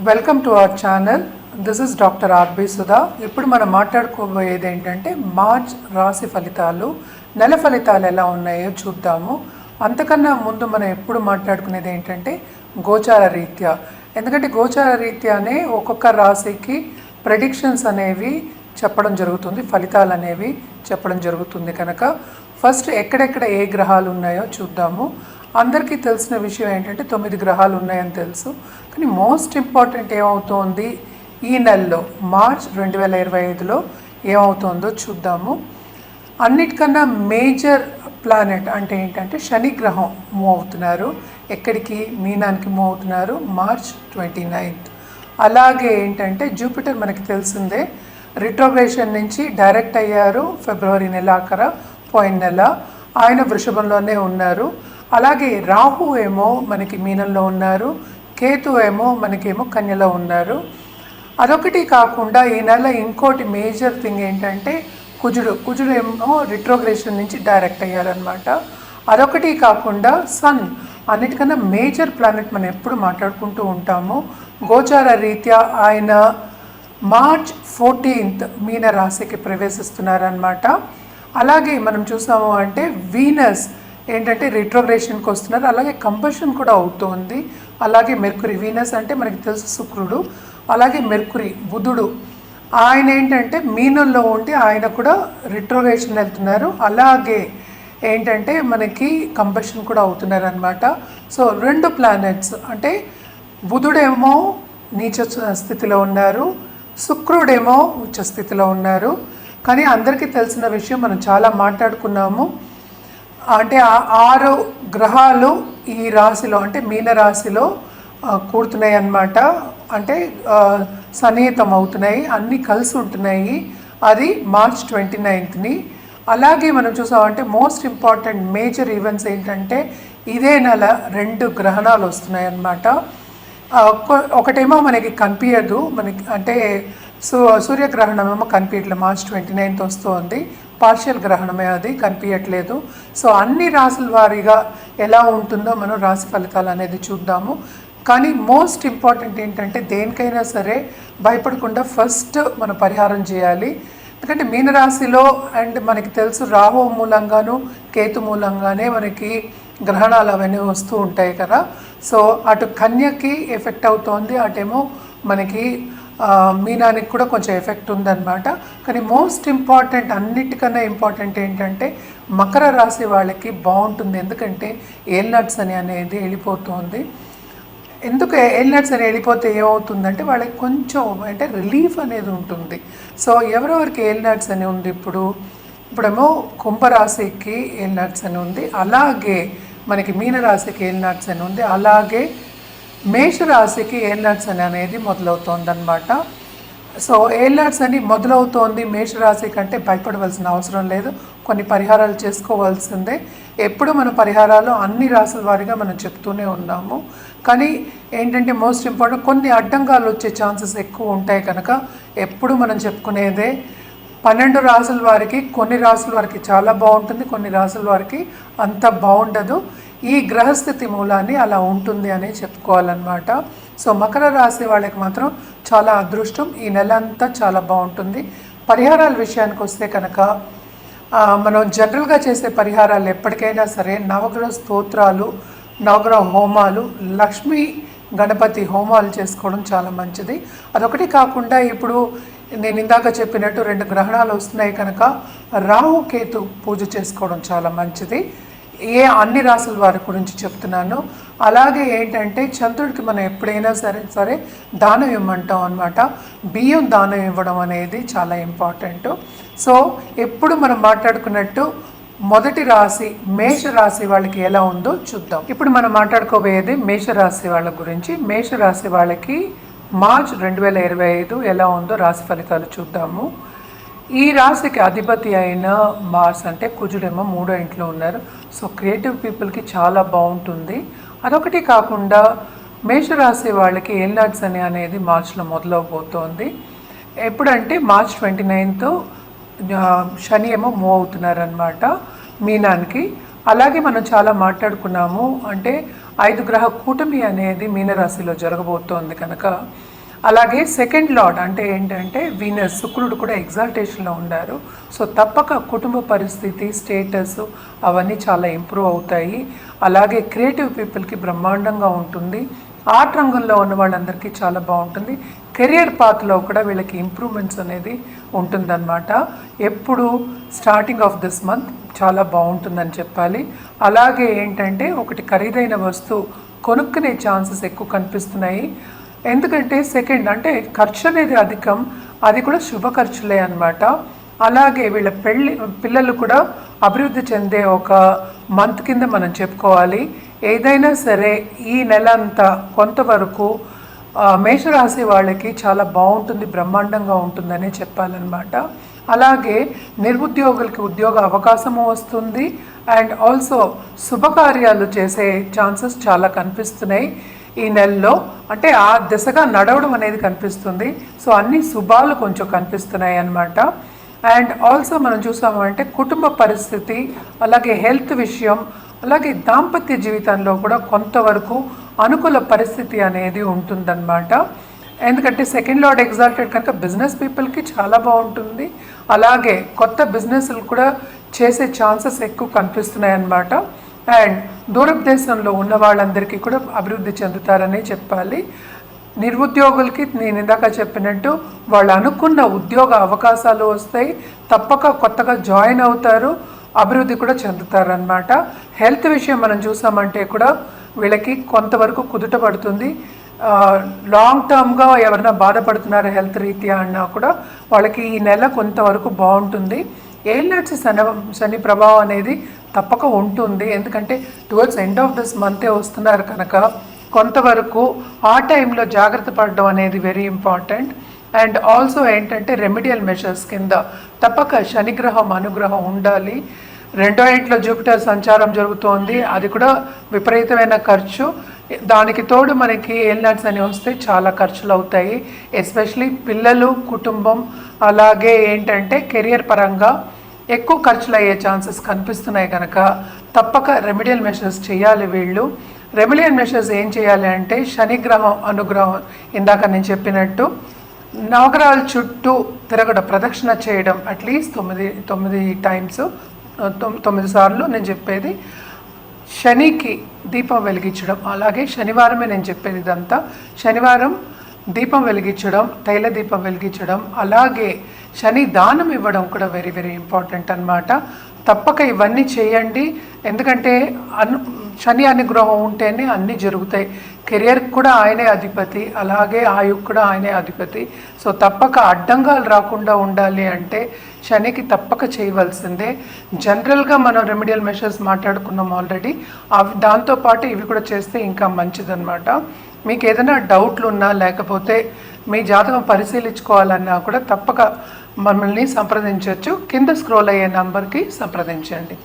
Welcome to our channel. This is doctor RB Sudha. ఇప్పుడు మనం మాట్లాడుకోబోయేది ఏంటంటే మార్చ్ రాశి ఫలితాలు, నెల ఫలితాలు ఎలా ఉన్నాయో చూద్దాము. అంతకన్నా ముందు మనం ఎప్పుడు మాట్లాడుకునేది ఏంటంటే గోచార రీత్యా. ఎందుకంటే గోచార రీత్యానే ఒక్కొక్క రాశికి ప్రెడిక్షన్స్ అనేవి చెప్పడం జరుగుతుంది, ఫలితాలు అనేవి చెప్పడం జరుగుతుంది. కనుక ఫస్ట్ ఎక్కడెక్కడ ఏ గ్రహాలు ఉన్నాయో చూద్దాము. అందరికీ తెలిసిన విషయం ఏంటంటే 9 గ్రహాలు ఉన్నాయని తెలుసు. కానీ మోస్ట్ ఇంపార్టెంట్ ఏమవుతోంది ఈ నెలలో మార్చ్ 2025లో ఏమవుతుందో చూద్దాము. అన్నిటికన్నా మేజర్ ప్లానెట్ అంటే ఏంటంటే శని గ్రహం మూవ్ అవుతున్నారు. ఎక్కడికి? మీనానికి మూవ్ అవుతున్నారు మార్చ్ 29th. అలాగే ఏంటంటే జూపిటర్ మనకి తెలిసిందే రిట్రోగ్రేషన్ నుంచి డైరెక్ట్ అయ్యారు ఫిబ్రవరి నెలాఖర పోయిన నెల. ఆయన వృషభంలోనే ఉన్నారు. అలాగే రాహు ఏమో మనకి మీనంలో ఉన్నారు, కేతు ఏమో మనకేమో కన్యలో ఉన్నారు. అదొకటి కాకుండా ఈ నెల ఇంకోటి మేజర్ థింగ్ ఏంటంటే కుజుడు ఏమో రిట్రోగ్రేషన్ నుంచి డైరెక్ట్ అయ్యారనమాట. అదొకటి కాకుండా సన్ అన్నిటికన్నా మేజర్ ప్లానెట్ మనం ఎప్పుడు మాట్లాడుకుంటూ ఉంటాము. గోచార రీత్యా ఆయన మార్చ్ 14th మీన రాశికి ప్రవేశిస్తున్నారనమాట. అలాగే మనం చూసాము అంటే వీనస్ ఏంటంటే రిట్రోగ్రేషన్కి వస్తున్నారు. అలాగే కంబషన్ కూడా అవుతోంది. అలాగే మెర్కురీ, వీనస్ అంటే మనకి తెలుసు శుక్రుడు, అలాగే మెర్కురీ బుధుడు ఆయన ఏంటంటే మీనంలో ఉండి ఆయన కూడా రిట్రోగ్రేషన్ వెళ్తున్నారు. అలాగే ఏంటంటే మనకి కంబషన్ కూడా అవుతున్నారు అనమాట. సో 2 ప్లానెట్స్ అంటే బుధుడేమో నీచ స్థితిలో ఉన్నారు, శుక్రుడేమో ఉచ్చ స్థితిలో ఉన్నారు. కానీ అందరికీ తెలిసిన విషయం మనం చాలా మాట్లాడుకున్నాము. అంటే 6 గ్రహాలు ఈ రాశిలో అంటే మీన రాశిలో కూడుతున్నాయి అన్నమాట. అంటే సన్నిహితం అవుతున్నాయి, అన్నీ కలిసి ఉంటున్నాయి. అది మార్చ్ 29th. అలాగే మనం చూసామంటే మోస్ట్ ఇంపార్టెంట్ మేజర్ ఈవెంట్స్ ఏంటంటే ఇదే నెల 2 గ్రహణాలు వస్తున్నాయి అన్నమాట. ఒకటేమో మనకి కనిపించదు, మనకి అంటే సూర్యగ్రహణం ఏమో కనిపించట్లేదు, మార్చ్ 29th వస్తుంది. పార్షియల్ గ్రహణమే, అది కనిపించట్లేదు. సో అన్ని రాశుల వారీగా ఎలా ఉంటుందో మనం రాశి ఫలితాలు అనేది చూద్దాము. కానీ మోస్ట్ ఇంపార్టెంట్ ఏంటంటే దేనికైనా సరే భయపడకుండా ఫస్ట్ మనం పరిహారం చేయాలి. ఎందుకంటే మీనరాశిలో అండ్ మనకి తెలుసు రాహు మూలంగాను కేతు మూలంగానే మనకి గ్రహణాలు అవన్నీ వస్తూ ఉంటాయి కదా. సో అటు కన్యకి ఎఫెక్ట్ అవుతోంది, అటేమో మనకి మీనానికి కూడా కొంచెం ఎఫెక్ట్ ఉందన్నమాట. కానీ మోస్ట్ ఇంపార్టెంట్, అన్నిటికన్నా ఇంపార్టెంట్ ఏంటంటే మకర రాశి వాళ్ళకి బాగుంటుంది. ఎందుకంటే ఏల్నట్స్ అనేది వెళ్ళిపోతుంది. ఎందుకు ఏల్నట్స్ అని వెళ్ళిపోతే ఏమవుతుందంటే వాళ్ళకి కొంచెం అంటే రిలీఫ్ అనేది ఉంటుంది. సో ఎవరెవరికి ఏల్నట్స్ అని ఉంది ఇప్పుడేమో కుంభరాశికి ఏల్నట్స్ అని ఉంది, అలాగే మనకి మీనరాశికి ఏల్నట్స్ అని ఉంది, అలాగే మేషరాశికి ఏల్నట్స్ అనేది మొదలవుతోంది అనమాట. సో ఏల్నట్స్ అని మొదలవుతోంది మేషరాశి కంటే భయపడవలసిన అవసరం లేదు. కొన్ని పరిహారాలు చేసుకోవాల్సిందే. ఎప్పుడు మన పరిహారాలు అన్ని రాశుల వారిగా మనం చెప్తూనే ఉన్నాము. కానీ ఏంటంటే మోస్ట్ ఇంపార్టెంట్ కొన్ని అడ్డంగాలు వచ్చే ఛాన్సెస్ ఎక్కువ ఉంటాయి. కనుక ఎప్పుడు మనం చెప్పుకునేదే 12 రాశుల వారికి, కొన్ని రాశుల వారికి చాలా బాగుంటుంది, కొన్ని రాశుల వారికి అంత బాగుండదు. ఈ గ్రహస్థితి మూలాన్ని అలా ఉంటుంది అని చెప్పుకోవాలన్నమాట. సో మకర రాశి వాళ్ళకి మాత్రం చాలా అదృష్టం, ఈ నెల అంతా చాలా బాగుంటుంది. పరిహారాల విషయానికి వస్తే కనుక మనం జనరల్గా చేసే పరిహారాలు ఎప్పటికైనా సరే నవగ్రహ స్తోత్రాలు, నవగ్రహ హోమాలు, లక్ష్మీ గణపతి హోమాలు చేసుకోవడం చాలా మంచిది. అదొకటి కాకుండా ఇప్పుడు నేను ఇందాక చెప్పినట్టు 2 గ్రహణాలు వస్తున్నాయి కనుక రాహుకేతు పూజ చేసుకోవడం చాలా మంచిది. అన్ని రాసుల వారి గురించి చెప్తున్నాను. అలాగే ఏంటంటే చంద్రుడికి మనం ఎప్పుడైనా సరే దానం ఇవ్వమంటాం అనమాట. బియ్యం దానం ఇవ్వడం అనేది చాలా ఇంపార్టెంట్. సో ఎప్పుడు మనం మాట్లాడుకున్నట్టు మొదటి రాశి మేషరాశి వాళ్ళకి ఎలా ఉందో చూద్దాం. ఇప్పుడు మనం మాట్లాడుకోబోయేది మేషరాశి వాళ్ళ గురించి. మేషరాశి వాళ్ళకి మార్చ్ 2025 ఎలా ఉందో రాశి ఫలితాలు చూద్దాము. ఈ రాశికి అధిపతి అయిన మార్స్ అంటే కుజుడేమో 3వ ఇంట్లో ఉన్నారు. సో క్రియేటివ్ పీపుల్కి చాలా బాగుంటుంది. అదొకటి కాకుండా మేషరాశి వాళ్ళకి ఏల్నట్స్ అనేది మార్చ్లో మొదలవబోతోంది. ఎప్పుడంటే మార్చ్ 29th శని ఏమో మూవ్ అవుతున్నారనమాట మీనానికి. అలాగే మనం చాలా మాట్లాడుకున్నాము అంటే 5 గ్రహ కూటమి అనేది మీనరాశిలో జరగబోతోంది కనుక అలాగే సెకండ్ లార్డ్ అంటే ఏంటంటే వీనస్, శుక్రుడు కూడా ఎగ్జాల్టేషన్లో ఉన్నారు. సో తప్పక కుటుంబ పరిస్థితి, స్టేటస్ అవన్నీ చాలా ఇంప్రూవ్ అవుతాయి. అలాగే క్రియేటివ్ పీపుల్కి బ్రహ్మాండంగా ఉంటుంది. ఆర్ట్ రంగంలో ఉన్న వాళ్ళందరికీ చాలా బాగుంటుంది. కెరియర్ పాత్లో కూడా వీళ్ళకి ఇంప్రూవ్మెంట్స్ అనేది ఉంటుందన్నమాట. ఎప్పుడు స్టార్టింగ్ ఆఫ్ దిస్ మంత్ చాలా బాగుంటుందని చెప్పాలి. అలాగే ఏంటంటే ఒకటి ఖరీదైన వస్తువు కొనుక్కునే ఛాన్సెస్ ఎక్కువ కనిపిస్తున్నాయి. ఎందుకంటే సెకండ్ అంటే ఖర్చు అనేది అధికం, అది కూడా శుభ ఖర్చులే అన్నమాట. అలాగే వీళ్ళ పిల్లలు కూడా అభివృద్ధి చెందే ఒక మంత్ కింద మనం చెప్పుకోవాలి. ఏదైనా సరే ఈ నెల అంతా కొంతవరకు మేషరాశి వాళ్ళకి చాలా బాగుంటుంది, బ్రహ్మాండంగా ఉంటుందనే చెప్పాలన్నమాట. అలాగే నిరుద్యోగులకి ఉద్యోగ అవకాశము వస్తుంది. అండ్ ఆల్సో శుభకార్యాలు చేసే ఛాన్సెస్ చాలా కనిపిస్తున్నాయి ఈ నెలలో. అంటే ఆ దిశగా నడవడం అనేది కనిపిస్తుంది. సో అన్ని శుభాలు కొంచెం కనిపిస్తున్నాయి అన్నమాట. అండ్ ఆల్సో మనం చూసామంటే కుటుంబ పరిస్థితి, అలాగే హెల్త్ విషయం, అలాగే దాంపత్య జీవితంలో కూడా కొంతవరకు అనుకూల పరిస్థితి అనేది ఉంటుందన్నమాట. ఎందుకంటే సెకండ్ లార్డ్ ఎగ్జాల్టెడ్ కనుక బిజినెస్ పీపుల్కి చాలా బాగుంటుంది. అలాగే కొత్త బిజినెస్లు కూడా చేసే ఛాన్సెస్ ఎక్కువ కనిపిస్తున్నాయి అన్నమాట. అండ్ దూరపు దేశంలో ఉన్న వాళ్ళందరికీ కూడా అభివృద్ధి చెందుతారని చెప్పాలి. నిరుద్యోగులకి నేను ఇందాక చెప్పినట్టు వాళ్ళు అనుకున్న ఉద్యోగ అవకాశాలు వస్తాయి, తప్పక కొత్తగా జాయిన్ అవుతారు, అభివృద్ధి కూడా చెందుతారు అన్నమాట. హెల్త్ విషయం మనం చూసామంటే కూడా వీళ్ళకి కొంతవరకు కుదుట పడుతుంది. లాంగ్ టర్మ్గా ఎవరైనా బాధపడుతున్నారు హెల్త్ రీత్యా అన్నా కూడా వాళ్ళకి ఈ నెల కొంతవరకు బాగుంటుంది. ఏళ్ళనట్స్ శని ప్రభావం అనేది తప్పక ఉంటుంది. ఎందుకంటే టువర్డ్స్ ఎండ్ ఆఫ్ దిస్ మంతే వస్తున్నారు కనుక కొంతవరకు ఆ టైంలో జాగ్రత్త పడడం అనేది వెరీ ఇంపార్టెంట్. అండ్ ఆల్సో ఏంటంటే రెమిడియల్ మెషర్స్ కింద తప్పక శనిగ్రహం అనుగ్రహం ఉండాలి. 2వ ఇంట్లో జూపిటర్ సంచారం జరుగుతోంది, అది కూడా విపరీతమైన ఖర్చు. దానికి తోడు మనకి ఏలినాట్స్ అని వస్తే చాలా ఖర్చులు అవుతాయి. ఎస్పెషలీ పిల్లలు, కుటుంబం, అలాగే ఏంటంటే కెరియర్ పరంగా ఎక్కువ ఖర్చులు అయ్యే ఛాన్సెస్ కనిపిస్తున్నాయి కనుక తప్పక రెమిడియల్ మెషర్స్ చేయాలి వీళ్ళు. రెమిడియల్ మెషర్స్ ఏం చేయాలి అంటే శనిగ్రహం అనుగ్రహం ఇందాక నేను చెప్పినట్టు నవగ్రహాల చుట్టూ తిరగడం, ప్రదక్షిణ చేయడం అట్లీస్ట్ 9 టైమ్స్, 9 సార్లు నేను చెప్పేది. శనికి దీపం వెలిగించడం, అలాగే శనివారమే నేను చెప్పేది ఇదంతా. శనివారం దీపం వెలిగించడం, తైల దీపం వెలిగించడం, అలాగే శని దానం ఇవ్వడం కూడా వెరీ వెరీ ఇంపార్టెంట్ అన్నమాట. తప్పక ఇవన్నీ చేయండి. ఎందుకంటే శని అనుగ్రహం ఉంటేనే అన్నీ జరుగుతాయి. కెరియర్కి కూడా ఆయనే అధిపతి, అలాగే ఆయుకు కూడా ఆయనే అధిపతి. సో తప్పక అడ్డంగాలు రాకుండా ఉండాలి అంటే శనికి తప్పక చేయవలసిందే. జనరల్గా మనం రెమిడియల్ మెషర్స్ మాట్లాడుకున్నాం ఆల్రెడీ, దాంతోపాటు ఇవి కూడా చేస్తే ఇంకా మంచిదన్నమాట. మీకు ఏదైనా డౌట్లు ఉన్నా లేకపోతే మీ జాతకం పరిశీలించుకోవాలన్నా కూడా తప్పక మమ్మల్ని సంప్రదించవచ్చు. కింద స్క్రోల్ అయ్యే నంబర్కి సంప్రదించండి.